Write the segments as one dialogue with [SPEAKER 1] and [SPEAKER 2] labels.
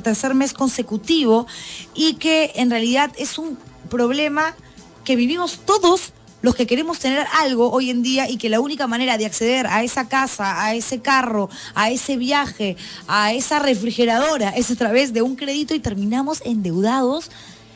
[SPEAKER 1] tercer mes consecutivo y que en realidad es un problema que vivimos todos los que queremos tener algo hoy en día y que la única manera de acceder a esa casa, a ese carro, a ese viaje, a esa refrigeradora es a través de un crédito y terminamos endeudados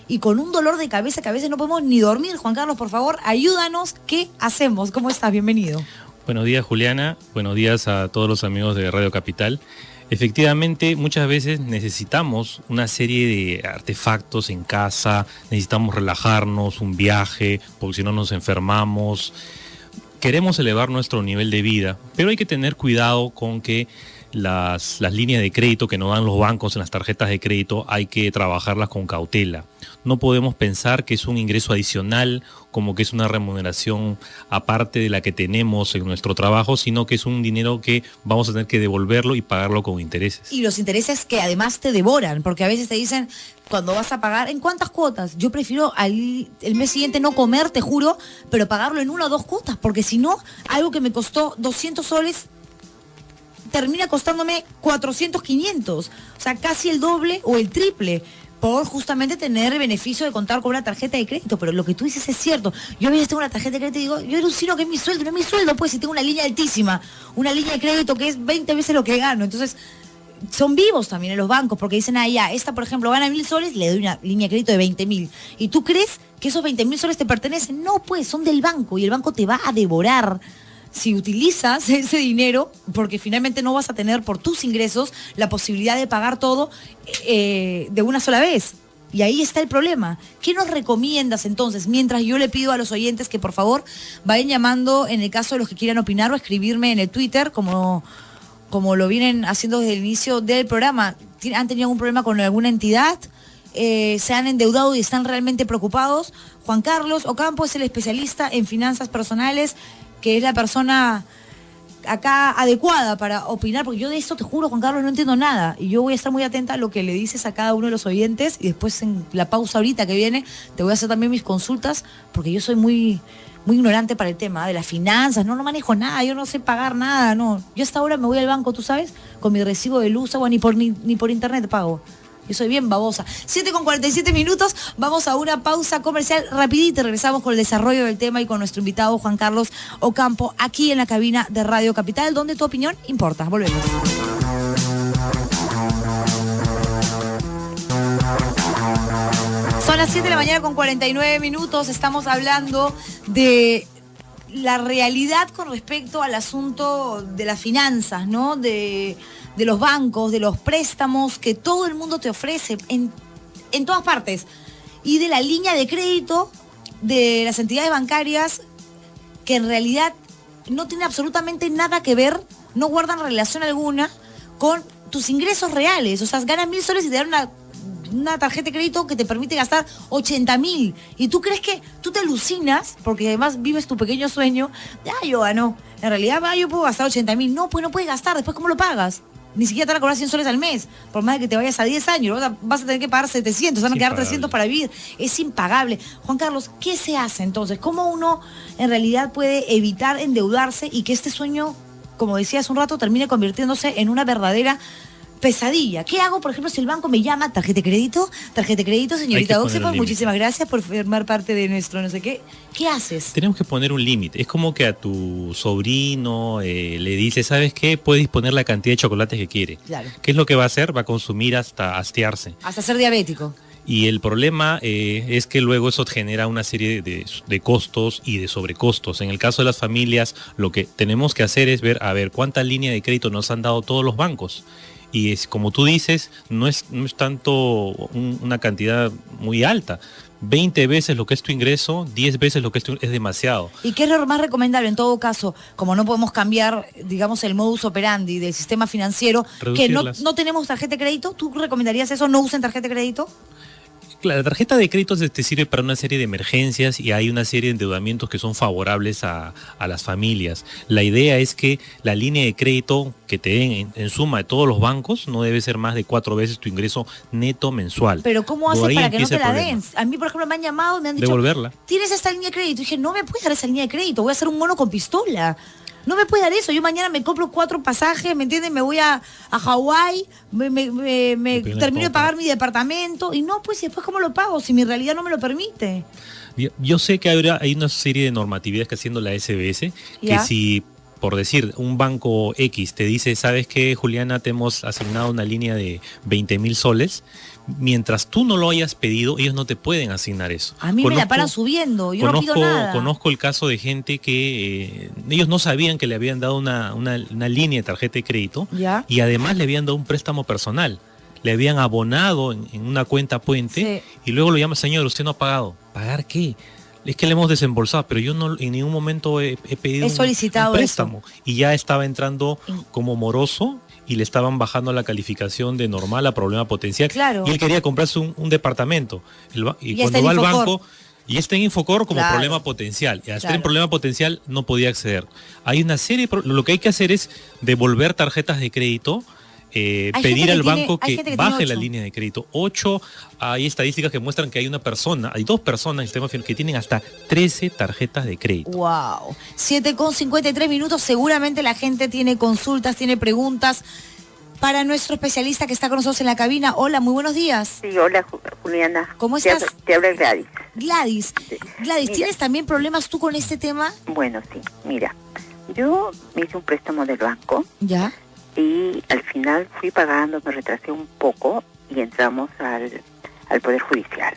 [SPEAKER 1] y con un dolor de cabeza que a veces no podemos ni dormir. Juan Carlos, por favor, ayúdanos. ¿Qué hacemos? ¿Cómo estás? Bienvenido.
[SPEAKER 2] Buenos días, Juliana. Buenos días a todos los amigos de Radio Capital. Efectivamente, muchas veces necesitamos una serie de artefactos en casa, necesitamos relajarnos, un viaje, porque si no nos enfermamos. Queremos elevar nuestro nivel de vida, pero hay que tener cuidado con que las líneas de crédito que nos dan los bancos en las tarjetas de crédito hay que trabajarlas con cautela. No podemos pensar que es un ingreso adicional, como que es una remuneración aparte de la que tenemos en nuestro trabajo, sino que es un dinero que vamos a tener que devolverlo y pagarlo con intereses.
[SPEAKER 1] Y los intereses que además te devoran, porque a veces te dicen, cuando vas a pagar, ¿en cuántas cuotas? Yo prefiero el mes siguiente no comer, te juro, pero pagarlo en 1 o 2 cuotas, porque si no, algo que me costó 200 soles termina costándome 400, 500. O sea, casi el doble o el triple por justamente tener el beneficio de contar con una tarjeta de crédito. Pero lo que tú dices es cierto. Yo a veces tengo una tarjeta de crédito y digo, yo alucino que es mi sueldo, no es mi sueldo, pues si tengo una línea altísima, una línea de crédito que es 20 veces lo que gano. Entonces, son vivos también en los bancos, porque dicen, ya, esta por ejemplo gana 1.000 soles, le doy una línea de crédito de 20.000. ¿Y tú crees que esos 20.000 soles te pertenecen? No, pues son del banco y el banco te va a devorar si utilizas ese dinero, porque finalmente no vas a tener por tus ingresos la posibilidad de pagar todo de una sola vez. Y ahí está el problema. ¿Qué nos recomiendas entonces? Mientras yo le pido a los oyentes que por favor vayan llamando en el caso de los que quieran opinar o escribirme en el Twitter, como lo vienen haciendo desde el inicio del programa. ¿Han tenido algún problema con alguna entidad? ¿Se han endeudado y están realmente preocupados? Juan Carlos Ocampo es el especialista en finanzas personales, que es la persona acá adecuada para opinar, porque yo de esto, te juro, Juan Carlos, no entiendo nada. Y yo voy a estar muy atenta a lo que le dices a cada uno de los oyentes, y después en la pausa ahorita que viene te voy a hacer también mis consultas, porque yo soy muy ignorante para el tema de las finanzas, no manejo nada, yo no sé pagar nada, no. Yo hasta ahora me voy al banco, tú sabes, con mi recibo de luz, agua, ni por internet pago. Yo soy bien babosa. 7:47, vamos a una pausa comercial rapidita y regresamos con el desarrollo del tema y con nuestro invitado Juan Carlos Ocampo, aquí en la cabina de Radio Capital, donde tu opinión importa. Volvemos. Son las 7:49, estamos hablando de la realidad con respecto al asunto de las finanzas, ¿no? De los bancos, de los préstamos que todo el mundo te ofrece en todas partes. Y de la línea de crédito de las entidades bancarias que en realidad no tiene absolutamente nada que ver, no guardan relación alguna con tus ingresos reales. O sea, ganas 1.000 soles y te dan una tarjeta de crédito que te permite gastar 80.000. Y tú crees que tú te alucinas, porque además vives tu pequeño sueño, yo gano. En realidad, yo puedo gastar 80.000. No, pues no puedes gastar. Después, ¿cómo lo pagas? Ni siquiera te van a cobrar 100 soles al mes. Por más de que te vayas a 10 años, vas a tener que pagar 700, van a quedar 300 para vivir. Es impagable. Juan Carlos, ¿qué se hace entonces? ¿Cómo uno en realidad puede evitar endeudarse y que este sueño, como decía hace un rato, termine convirtiéndose en una verdadera pesadilla? ¿Qué hago, por ejemplo, si el banco me llama, tarjeta de crédito, señorita Oxford, muchísimas gracias por formar parte de nuestro no sé qué? ¿Qué haces?
[SPEAKER 2] Tenemos que poner un límite. Es como que a tu sobrino le dices, ¿sabes qué? Puede disponer la cantidad de chocolates que quiere.
[SPEAKER 1] Claro.
[SPEAKER 2] ¿Qué es lo que va a hacer? Va a consumir hasta hastiarse.
[SPEAKER 1] Hasta ser diabético.
[SPEAKER 2] Y el problema es que luego eso genera una serie de costos y de sobrecostos. En el caso de las familias, lo que tenemos que hacer es ver, cuánta línea de crédito nos han dado todos los bancos. Y es como tú dices, no es tanto una cantidad muy alta. 20 veces lo que es tu ingreso, 10 veces lo que es demasiado.
[SPEAKER 1] ¿Y qué es lo más recomendable en todo caso? Como no podemos cambiar, digamos, el modus operandi del sistema financiero, que no tenemos tarjeta de crédito, ¿tú recomendarías eso? ¿No usen tarjeta de crédito?
[SPEAKER 2] La tarjeta de crédito te sirve para una serie de emergencias y hay una serie de endeudamientos que son favorables a las familias. La idea es que la línea de crédito que te den en suma de todos los bancos no debe ser más de 4 veces tu ingreso neto mensual.
[SPEAKER 1] Pero ¿cómo haces para que no te la den? A mí, por ejemplo, me han llamado, me han dicho,
[SPEAKER 2] devolverla.
[SPEAKER 1] ¿Tienes esta línea de crédito? Y dije, no me puedes dar esa línea de crédito, voy a hacer un mono con pistola. No me puede dar eso. Yo mañana me compro 4 pasajes, ¿me entiendes? Me voy a Hawái, me termino de pagar mi departamento. Y no, pues, ¿y después cómo lo pago? Si mi realidad no me lo permite.
[SPEAKER 2] Yo sé que ahora hay una serie de normatividades que haciendo la SBS,
[SPEAKER 1] ¿Ya?
[SPEAKER 2] que si, por decir, un banco X te dice, ¿sabes qué, Juliana? Te hemos asignado una línea de 20.000 soles. Mientras tú no lo hayas pedido, ellos no te pueden asignar eso.
[SPEAKER 1] A mí me la paran subiendo, yo no pido nada.
[SPEAKER 2] Conozco el caso de gente que ellos no sabían que le habían dado una línea de tarjeta de crédito,
[SPEAKER 1] ¿Ya?
[SPEAKER 2] y además le habían dado un préstamo personal. Le habían abonado en una cuenta puente,
[SPEAKER 1] Sí.
[SPEAKER 2] y luego lo llama, señor, usted no ha pagado. ¿Pagar qué? Es que le hemos desembolsado, pero yo no en ningún momento he pedido
[SPEAKER 1] He solicitado
[SPEAKER 2] un préstamo.
[SPEAKER 1] eso.
[SPEAKER 2] Y ya estaba entrando como moroso y le estaban bajando la calificación de normal a problema potencial.
[SPEAKER 1] Claro.
[SPEAKER 2] Y él quería comprarse un departamento. Y
[SPEAKER 1] Ya está
[SPEAKER 2] cuando
[SPEAKER 1] en
[SPEAKER 2] va al
[SPEAKER 1] Infocor.
[SPEAKER 2] banco, y está en Infocor como
[SPEAKER 1] Claro.
[SPEAKER 2] problema potencial. Y al estar en
[SPEAKER 1] Claro.
[SPEAKER 2] problema potencial no podía acceder. Hay una serie, lo que hay que hacer es devolver tarjetas de crédito, pedir al banco que baje la línea de crédito. 8, hay estadísticas que muestran que hay hay 2 personas en el sistema financiero que tienen hasta 13 tarjetas de crédito.
[SPEAKER 1] Wow. 7:53. Seguramente la gente tiene consultas, tiene preguntas para nuestro especialista que está con nosotros en la cabina. Hola, muy buenos días.
[SPEAKER 3] Sí, hola Juliana.
[SPEAKER 1] ¿Cómo estás?
[SPEAKER 3] Te habla Gladys.
[SPEAKER 1] Gladys.
[SPEAKER 3] Sí.
[SPEAKER 1] Gladys,
[SPEAKER 3] Mira.
[SPEAKER 1] ¿tienes también problemas tú con este tema?
[SPEAKER 3] Bueno, sí, mira, yo me hice un préstamo del banco
[SPEAKER 1] Ya.
[SPEAKER 3] y al final fui pagando, me retrasé un poco y entramos al Poder Judicial,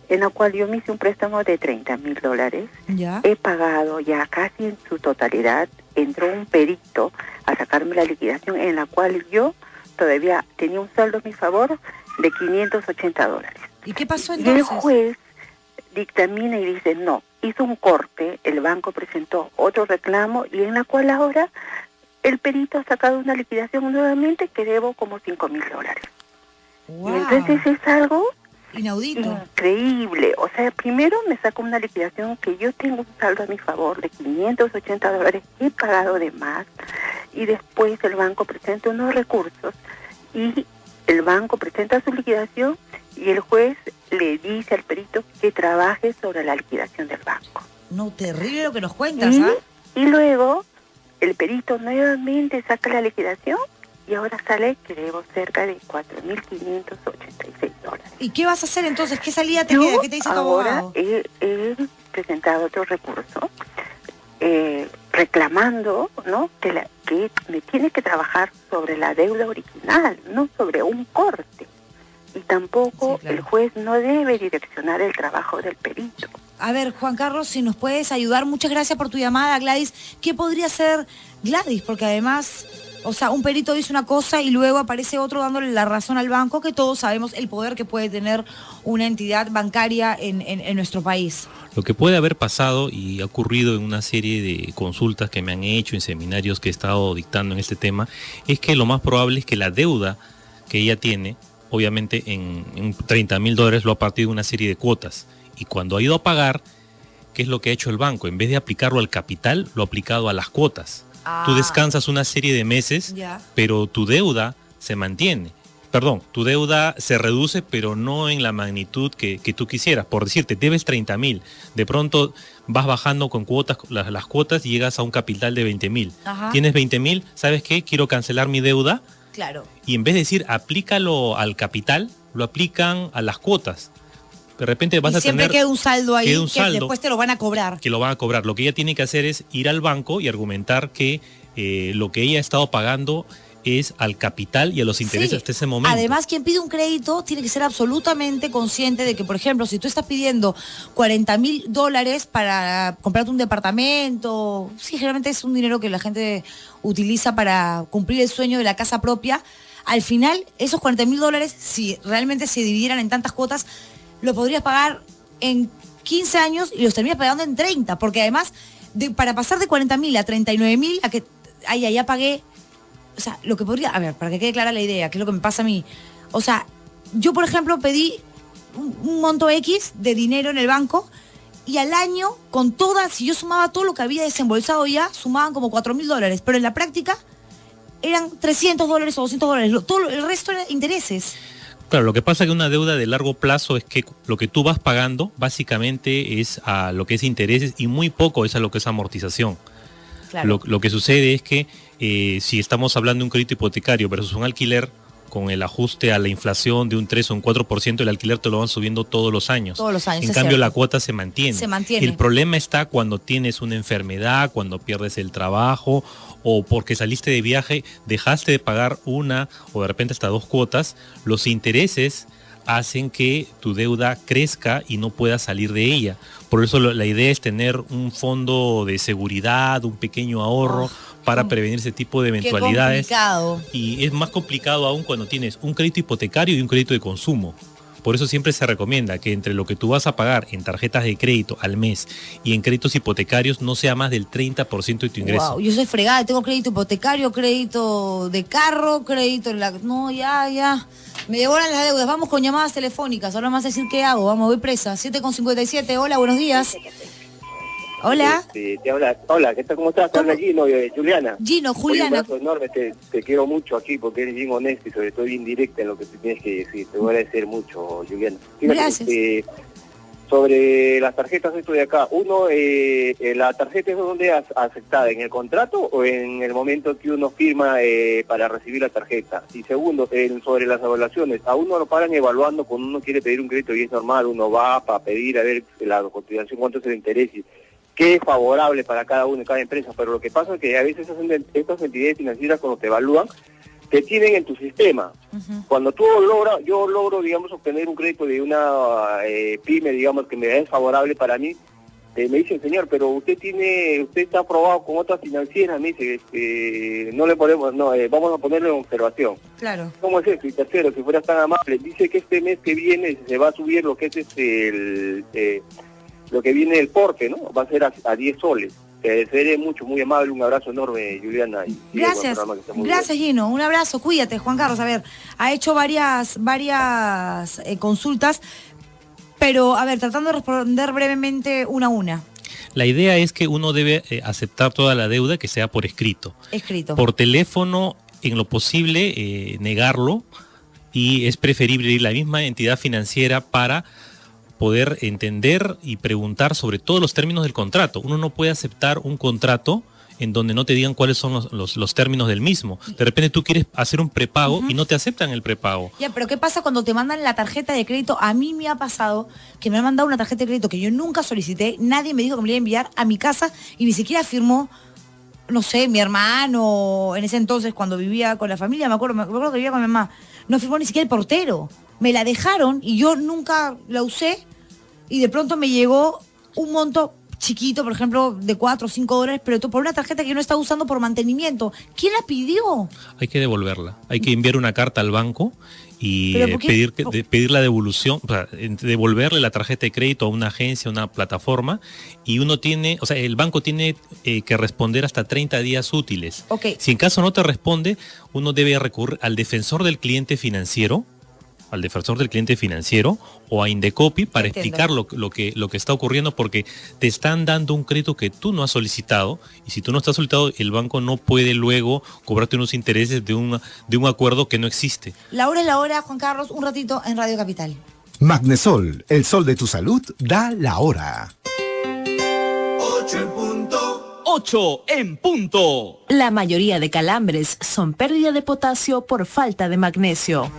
[SPEAKER 3] en la cual yo me hice un préstamo de $30,000.
[SPEAKER 1] Ya.
[SPEAKER 3] He pagado ya casi en su totalidad. Entró un perito a sacarme la liquidación, en la cual yo todavía tenía un saldo a mi favor de $580.
[SPEAKER 1] ¿Y qué pasó
[SPEAKER 3] Y el
[SPEAKER 1] entonces?
[SPEAKER 3] juez dictamina y dice no, hizo un corte, el banco presentó otro reclamo y en la cual ahora el perito ha sacado una liquidación nuevamente que debo como $5,000.
[SPEAKER 1] Wow.
[SPEAKER 3] Y entonces es algo
[SPEAKER 1] Inaudito.
[SPEAKER 3] increíble. O sea, primero me saca una liquidación que yo tengo un saldo a mi favor de $580, he pagado de más, y después el banco presenta unos recursos y el banco presenta su liquidación y el juez le dice al perito que trabaje sobre la liquidación del banco.
[SPEAKER 1] No, terrible lo que nos cuentas, ¿ah?
[SPEAKER 3] Y luego el perito nuevamente saca la liquidación y ahora sale que debo cerca de $4,586.
[SPEAKER 1] ¿Y qué vas a hacer entonces? ¿Qué salida te
[SPEAKER 3] Yo
[SPEAKER 1] queda? ¿Qué te dice tu
[SPEAKER 3] ahora
[SPEAKER 1] abogado?
[SPEAKER 3] he presentado otro recurso reclamando, ¿no?, que me tiene que trabajar sobre la deuda original, no sobre un corte. Y tampoco
[SPEAKER 1] Sí, claro.
[SPEAKER 3] el juez no debe direccionar el trabajo del perito.
[SPEAKER 1] A ver, Juan Carlos, si nos puedes ayudar, muchas gracias por tu llamada, Gladys. ¿Qué podría hacer Gladys? Porque además, o sea, un perito dice una cosa y luego aparece otro dándole la razón al banco, que todos sabemos el poder que puede tener una entidad bancaria en nuestro país.
[SPEAKER 2] Lo que puede haber pasado y ha ocurrido en una serie de consultas que me han hecho, en seminarios que he estado dictando en este tema, es que lo más probable es que la deuda que ella tiene, obviamente en $30,000 lo ha partido en una serie de cuotas. Y cuando ha ido a pagar, ¿qué es lo que ha hecho el banco? En vez de aplicarlo al capital, lo ha aplicado a las cuotas. Tú descansas una serie de meses,
[SPEAKER 1] Ya.
[SPEAKER 2] pero tu deuda se mantiene. Perdón, tu deuda se reduce, pero no en la magnitud que tú quisieras. Por decirte, debes 30,000. De pronto vas bajando con cuotas, las cuotas, y llegas a un capital de 20,000.
[SPEAKER 1] Ajá.
[SPEAKER 2] Tienes 20,000, ¿sabes qué? Quiero cancelar mi deuda.
[SPEAKER 1] Claro.
[SPEAKER 2] Y en vez de decir aplícalo al capital, lo aplican a las cuotas. De repente vas
[SPEAKER 1] Y
[SPEAKER 2] a
[SPEAKER 1] siempre
[SPEAKER 2] tener
[SPEAKER 1] queda un saldo ahí
[SPEAKER 2] queda un
[SPEAKER 1] que
[SPEAKER 2] saldo
[SPEAKER 1] después te lo van a cobrar.
[SPEAKER 2] que lo van a cobrar. Lo que ella tiene que hacer es ir al banco y argumentar que lo que ella ha estado pagando es al capital y a los intereses
[SPEAKER 1] Sí.
[SPEAKER 2] hasta ese momento.
[SPEAKER 1] Además, quien pide un crédito tiene que ser absolutamente consciente de que, por ejemplo, si tú estás pidiendo $40,000 para comprarte un departamento, sí, generalmente es un dinero que la gente utiliza para cumplir el sueño de la casa propia. Al final, esos $40,000, si realmente se dividieran en tantas cuotas, lo podrías pagar en 15 años y los terminas pagando en 30, porque además, para pasar de 40,000 a 39,000, a que ya pagué. O sea, lo que podría, a ver, para que quede clara la idea, que es lo que me pasa a mí. O sea, yo, por ejemplo, pedí un monto X de dinero en el banco y al año, con todas, si yo sumaba todo lo que había desembolsado ya, sumaban como $4,000. Pero en la práctica eran $300 o $200. Todo el resto eran intereses.
[SPEAKER 2] Claro, lo que pasa es que una deuda de largo plazo es que lo que tú vas pagando básicamente es a lo que es intereses y muy poco es a lo que es amortización.
[SPEAKER 1] Claro.
[SPEAKER 2] Lo que sucede es que si estamos hablando de un crédito hipotecario versus un alquiler, con el ajuste a la inflación de un 3 o un 4%, el alquiler te lo van subiendo todos los años.
[SPEAKER 1] Todos los años,
[SPEAKER 2] En
[SPEAKER 1] es
[SPEAKER 2] cambio,
[SPEAKER 1] cierto.
[SPEAKER 2] la cuota se mantiene.
[SPEAKER 1] Se mantiene.
[SPEAKER 2] El problema está cuando tienes una enfermedad, cuando pierdes el trabajo, o porque saliste de viaje, dejaste de pagar una o de repente hasta 2 cuotas, los intereses hacen que tu deuda crezca y no puedas salir de ella. Por eso la idea es tener un fondo de seguridad, un pequeño ahorro para prevenir ese tipo de eventualidades.
[SPEAKER 1] Qué complicado.
[SPEAKER 2] Y es más complicado aún cuando tienes un crédito hipotecario y un crédito de consumo. Por eso siempre se recomienda que entre lo que tú vas a pagar en tarjetas de crédito al mes y en créditos hipotecarios no sea más del 30% de tu ingreso.
[SPEAKER 1] Wow, yo soy fregada, tengo crédito hipotecario, crédito de carro, crédito en la... No, ya. Me devoran las deudas. Vamos con llamadas telefónicas. Ahora me vas a decir qué hago. Vamos, voy presa. 7:57. Hola, buenos días. Hola.
[SPEAKER 4] Te habla, hola, ¿qué tal? ¿Cómo estás? Te habla Gino, Juliana.
[SPEAKER 1] Gino,
[SPEAKER 4] Oye,
[SPEAKER 1] Juliana.
[SPEAKER 4] un abrazo enorme, te quiero mucho aquí porque eres bien honesto y sobre todo bien directa en lo que te tienes que decir. Te voy a agradecer mucho, Juliana. Fíjate,
[SPEAKER 1] Gracias.
[SPEAKER 4] Sobre las tarjetas esto de acá, uno, ¿la tarjeta es donde aceptada? ¿En el contrato o en el momento que uno firma para recibir la tarjeta? Y segundo, sobre las evaluaciones, a uno lo paran evaluando cuando uno quiere pedir un crédito y es normal, uno va para pedir a ver la cotización, cuánto es el interés y qué es favorable para cada uno y cada empresa, pero lo que pasa es que a veces estas entidades financieras cuando te evalúan, te tienen en tu sistema. Cuando yo logro, digamos, obtener un crédito de una pyme, digamos, que me es favorable para mí, me dicen, señor, pero usted está aprobado con otras financieras, me dice, no le podemos, vamos a ponerlo en observación.
[SPEAKER 1] Claro.
[SPEAKER 4] ¿Cómo es eso? Y tercero, si fuera tan amable, dice que este mes que viene se va a subir lo que es lo que viene del porte, ¿no? Va a ser a 10 soles. Te seré mucho, muy amable, un abrazo enorme, Juliana. Y
[SPEAKER 1] Gracias, gracias Gino, un abrazo, cuídate, Juan Carlos. A ver, ha hecho varias consultas, pero a ver, tratando de responder brevemente una a una.
[SPEAKER 2] La idea es que uno debe aceptar toda la deuda que sea por escrito.
[SPEAKER 1] Escrito.
[SPEAKER 2] Por teléfono, en lo posible, negarlo, y es preferible ir a la misma entidad financiera para poder entender y preguntar sobre todos los términos del contrato. Uno no puede aceptar un contrato en donde no te digan cuáles son los términos del mismo. De repente tú quieres hacer un prepago y no te aceptan el prepago.
[SPEAKER 1] Ya, pero ¿qué pasa cuando te mandan la tarjeta de crédito? A mí me ha pasado que me han mandado una tarjeta de crédito que yo nunca solicité, nadie me dijo que me la iba a enviar a mi casa y ni siquiera firmó, no sé, mi hermano, en ese entonces cuando vivía con la familia, me acuerdo que vivía con mi mamá, no firmó ni siquiera el portero. Me la dejaron y yo nunca la usé y de pronto me llegó un monto chiquito, por ejemplo, de 4 o 5 dólares, pero por una tarjeta que yo no estaba usando por mantenimiento. ¿Quién la pidió?
[SPEAKER 2] Hay que devolverla. Hay que enviar una carta al banco y pedir la devolución, o sea, devolverle la tarjeta de crédito a una agencia, a una plataforma, y uno tiene, o sea, el banco tiene que responder hasta 30 días útiles.
[SPEAKER 1] Okay.
[SPEAKER 2] Si en caso no te responde, uno debe recurrir al defensor del cliente financiero, o a Indecopi para explicar lo que está ocurriendo, porque te están dando un crédito que tú no has solicitado, y si tú no estás solicitado, el banco no puede luego cobrarte unos intereses de un acuerdo que no existe.
[SPEAKER 1] La hora es la hora, Juan Carlos, un ratito en Radio Capital.
[SPEAKER 5] Magnesol, el sol de tu salud, da la hora.
[SPEAKER 6] 8 en punto.
[SPEAKER 7] La mayoría de calambres son pérdida de potasio por falta de magnesio.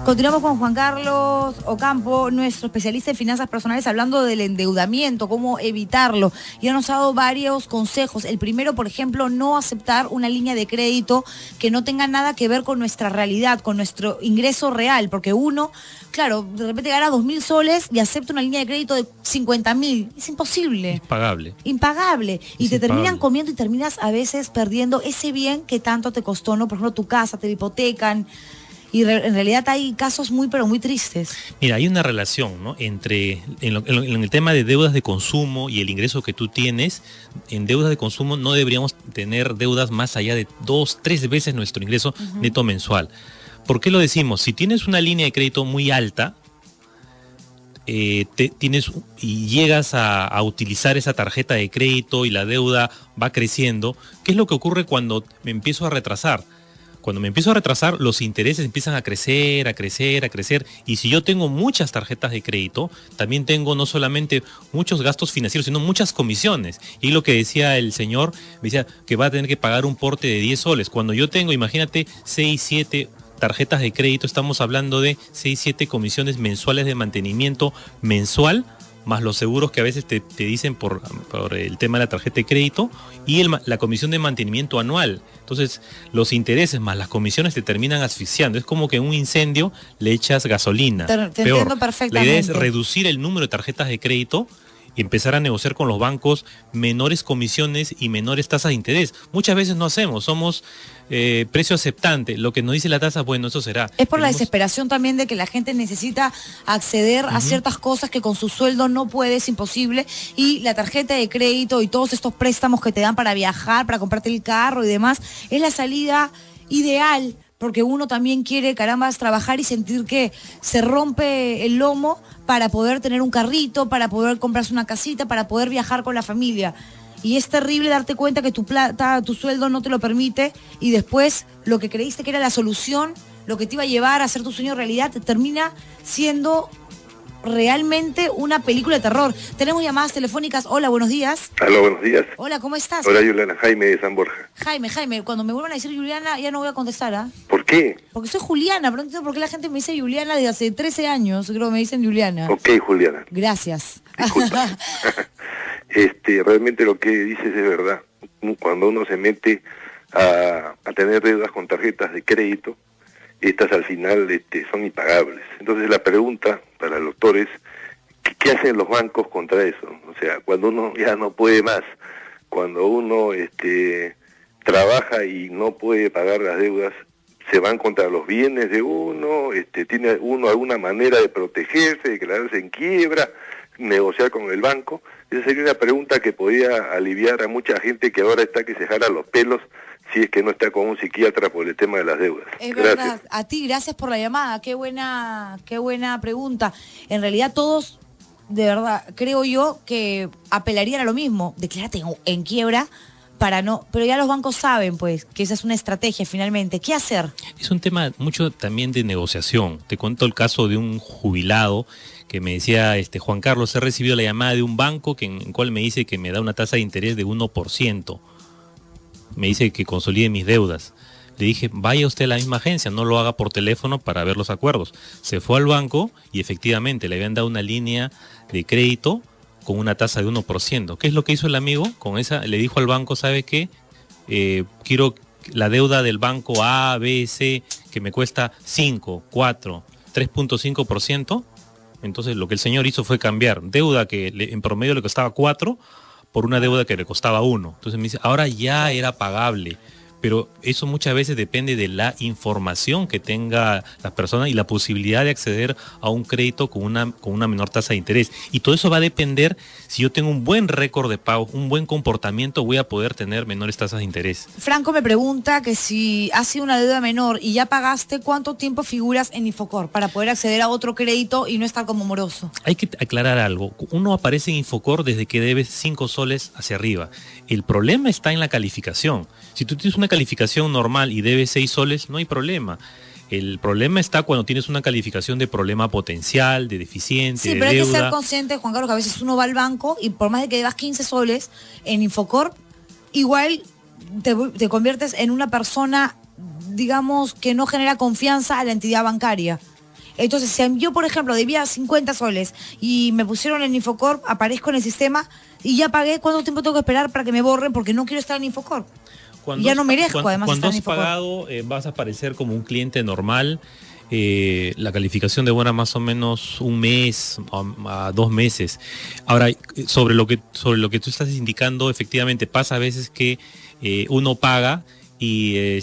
[SPEAKER 1] Continuamos con Juan Carlos Ocampo, nuestro especialista en finanzas personales, hablando del endeudamiento, cómo evitarlo. Ya nos ha dado varios consejos. El primero, por ejemplo, no aceptar una línea de crédito que no tenga nada que ver con nuestra realidad, con nuestro ingreso real, porque uno, claro, de repente gana 2.000 soles y acepta una línea de crédito de 50.000. Es imposible.
[SPEAKER 2] Impagable.
[SPEAKER 1] Impagable. Y te terminan comiendo y terminas a veces perdiendo ese bien que tanto te costó, ¿no? Por ejemplo, tu casa, te hipotecan. Y en realidad hay casos muy, pero muy tristes.
[SPEAKER 2] Mira, hay una relación, ¿no?, en el tema de deudas de consumo y el ingreso que tú tienes. En deudas de consumo no deberíamos tener deudas más allá de 2-3 veces nuestro ingreso neto mensual. ¿Por qué lo decimos? Si tienes una línea de crédito muy alta, y llegas a utilizar esa tarjeta de crédito y la deuda va creciendo, ¿qué es lo que ocurre cuando me empiezo a retrasar? Cuando me empiezo a retrasar, los intereses empiezan a crecer, a crecer, a crecer. Y si yo tengo muchas tarjetas de crédito, también tengo no solamente muchos gastos financieros, sino muchas comisiones. Y lo que decía el señor, me decía que va a tener que pagar un porte de 10 soles. Cuando yo tengo, imagínate, 6, 7 tarjetas de crédito, estamos hablando de 6, 7 comisiones mensuales de mantenimiento mensual, más los seguros que a veces te dicen por el tema de la tarjeta de crédito y la comisión de mantenimiento anual. Entonces, los intereses más las comisiones te terminan asfixiando. Es como que en un incendio le echas gasolina.
[SPEAKER 1] Te entiendo perfectamente.
[SPEAKER 2] La idea es reducir el número de tarjetas de crédito y empezar a negociar con los bancos menores comisiones y menores tasas de interés. Muchas veces no hacemos, somos precio aceptante. Lo que nos dice la tasa, bueno, eso será.
[SPEAKER 1] Es por la desesperación también de que la gente necesita acceder a ciertas cosas que con su sueldo no puede, es imposible. Y la tarjeta de crédito y todos estos préstamos que te dan para viajar, para comprarte el carro y demás, es la salida ideal. Porque uno también quiere, carambas, trabajar y sentir que se rompe el lomo para poder tener un carrito, para poder comprarse una casita, para poder viajar con la familia. Y es terrible darte cuenta que tu plata, tu sueldo no te lo permite y después lo que creíste que era la solución, lo que te iba a llevar a hacer tu sueño realidad, te termina siendo realmente una película de terror. Tenemos llamadas telefónicas. Hola, buenos días.
[SPEAKER 8] Aló, buenos días.
[SPEAKER 1] Hola, ¿cómo estás?
[SPEAKER 8] Hola, Juliana. Jaime de San Borja.
[SPEAKER 1] Jaime, cuando me vuelvan a decir Juliana ya no voy a contestar, ¿ah?
[SPEAKER 8] ¿Por qué?
[SPEAKER 1] Porque soy Juliana, pero no entiendo por qué la gente me dice Juliana desde hace 13 años, creo que me dicen Juliana.
[SPEAKER 8] Ok, Juliana.
[SPEAKER 1] Gracias.
[SPEAKER 8] Disculpa. Realmente lo que dices es verdad. Cuando uno se mete a tener deudas con tarjetas de crédito, estas al final son impagables. Entonces la pregunta para el doctor es, ¿qué hacen los bancos contra eso? O sea, cuando uno ya no puede más, cuando uno trabaja y no puede pagar las deudas, se van contra los bienes de uno, tiene uno alguna manera de protegerse, de declararse en quiebra, negociar con el banco. Esa sería una pregunta que podría aliviar a mucha gente que ahora está que se jala los pelos si es que no está con un psiquiatra por el tema de las deudas.
[SPEAKER 1] Es verdad, a ti, gracias por la llamada, qué buena pregunta. En realidad todos, de verdad, creo yo que apelarían a lo mismo, declárate en quiebra para no, pero ya los bancos saben pues que esa es una estrategia finalmente. ¿Qué hacer?
[SPEAKER 2] Es un tema mucho también de negociación. Te cuento el caso de un jubilado que me decía, Juan Carlos, he recibido la llamada de un banco en el cual me dice que me da una tasa de interés de 1%. Me dice que consolide mis deudas. Le dije, vaya usted a la misma agencia, no lo haga por teléfono para ver los acuerdos. Se fue al banco y efectivamente le habían dado una línea de crédito con una tasa de 1%. ¿Qué es lo que hizo el amigo? Con esa le dijo al banco, ¿sabe qué? Quiero la deuda del banco A, B, C, que me cuesta 5, 4, 3.5%. Entonces lo que el señor hizo fue cambiar deuda que en promedio le costaba 4 por una deuda que le costaba 1. Entonces me dice, ahora ya era pagable. Pero eso muchas veces depende de la información que tenga la persona y la posibilidad de acceder a un crédito con una menor tasa de interés. Y todo eso va a depender, si yo tengo un buen récord de pago, un buen comportamiento, voy a poder tener menores tasas de interés.
[SPEAKER 1] Franco me pregunta que si has sido una deuda menor y ya pagaste, ¿cuánto tiempo figuras en Infocor para poder acceder a otro crédito y no estar como moroso?
[SPEAKER 2] Hay que aclarar algo. Uno aparece en Infocor desde que debes 5 soles hacia arriba. El problema está en la calificación. Si tú tienes una calificación normal y debes 6 soles, no hay problema. El problema está cuando tienes una calificación de problema potencial, de deficiente, de deuda.
[SPEAKER 1] Sí, pero hay que ser consciente, Juan Carlos, que a veces uno va al banco y por más de que debas 15 soles en Infocor, igual te conviertes en una persona, digamos, que no genera confianza a la entidad bancaria. Entonces, si yo, por ejemplo, debía 50 soles y me pusieron en Infocor, aparezco en el sistema y ya pagué, ¿cuánto tiempo tengo que esperar para que me borren? Porque no quiero estar en Infocor. Ya no merezco, además,
[SPEAKER 2] cuando
[SPEAKER 1] estar en
[SPEAKER 2] has
[SPEAKER 1] Infocor.
[SPEAKER 2] pagado, vas a aparecer como un cliente normal. La calificación demora más o menos un mes a 2 meses. Ahora, sobre lo que tú estás indicando, efectivamente pasa a veces que uno paga y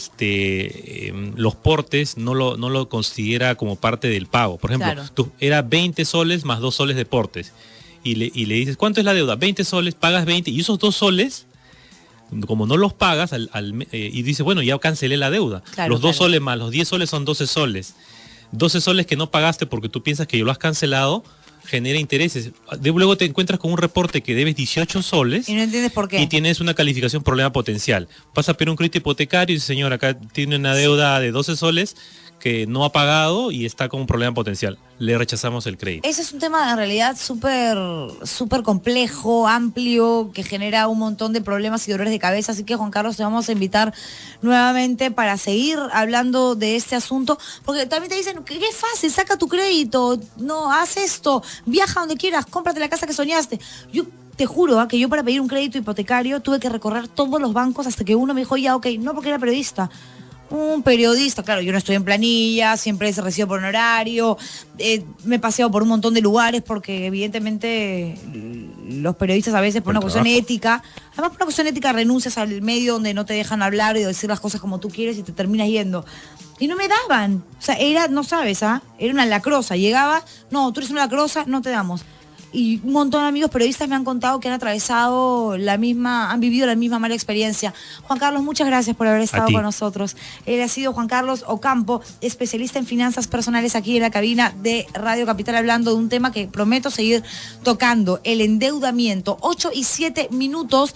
[SPEAKER 2] los portes no lo considera como parte del pago. Por ejemplo, claro, era 20 soles más 2 soles de portes. Y le dices, ¿cuánto es la deuda? 20 soles, pagas 20, y esos 2 soles, como no los pagas, y dices, bueno, ya cancelé la deuda. Claro, los 2 soles más los 10 soles son 12 soles. 12 soles que no pagaste porque tú piensas que yo lo has cancelado, genera intereses. Luego te encuentras con un reporte que debes 18 soles
[SPEAKER 1] Y no entiendes por qué.
[SPEAKER 2] y tienes una calificación problema potencial. Vas a pedir un crédito hipotecario y dice, señor, acá tiene una deuda de 12 soles que no ha pagado y está con un problema potencial. Le rechazamos el crédito.
[SPEAKER 1] Ese es un tema en realidad súper complejo, amplio, que genera un montón de problemas y dolores de cabeza. Así que, Juan Carlos, te vamos a invitar nuevamente para seguir hablando de este asunto. Porque también te dicen que es fácil, saca tu crédito, no, haz esto, viaja donde quieras, cómprate la casa que soñaste. Yo te juro que yo para pedir un crédito hipotecario tuve que recorrer todos los bancos hasta que uno me dijo, ya, ok, no porque era periodista. Un periodista, claro, yo no estoy en planilla, siempre recibo por honorario, me he paseado por un montón de lugares porque evidentemente los periodistas a veces por una cuestión ética, además por una cuestión ética renuncias al medio donde no te dejan hablar y decir las cosas como tú quieres y te terminas yendo. Y no me daban, o sea, era, no sabes, era una lacrosa, llegaba, no, tú eres una lacrosa, no te damos. Y un montón de amigos periodistas me han contado que han atravesado han vivido la misma mala experiencia. Juan Carlos, muchas gracias por haber estado con nosotros. Él ha sido Juan Carlos Ocampo, especialista en finanzas personales aquí en la cabina de Radio Capital, hablando de un tema que prometo seguir tocando, el endeudamiento. 8:07.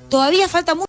[SPEAKER 1] Todavía falta mucho.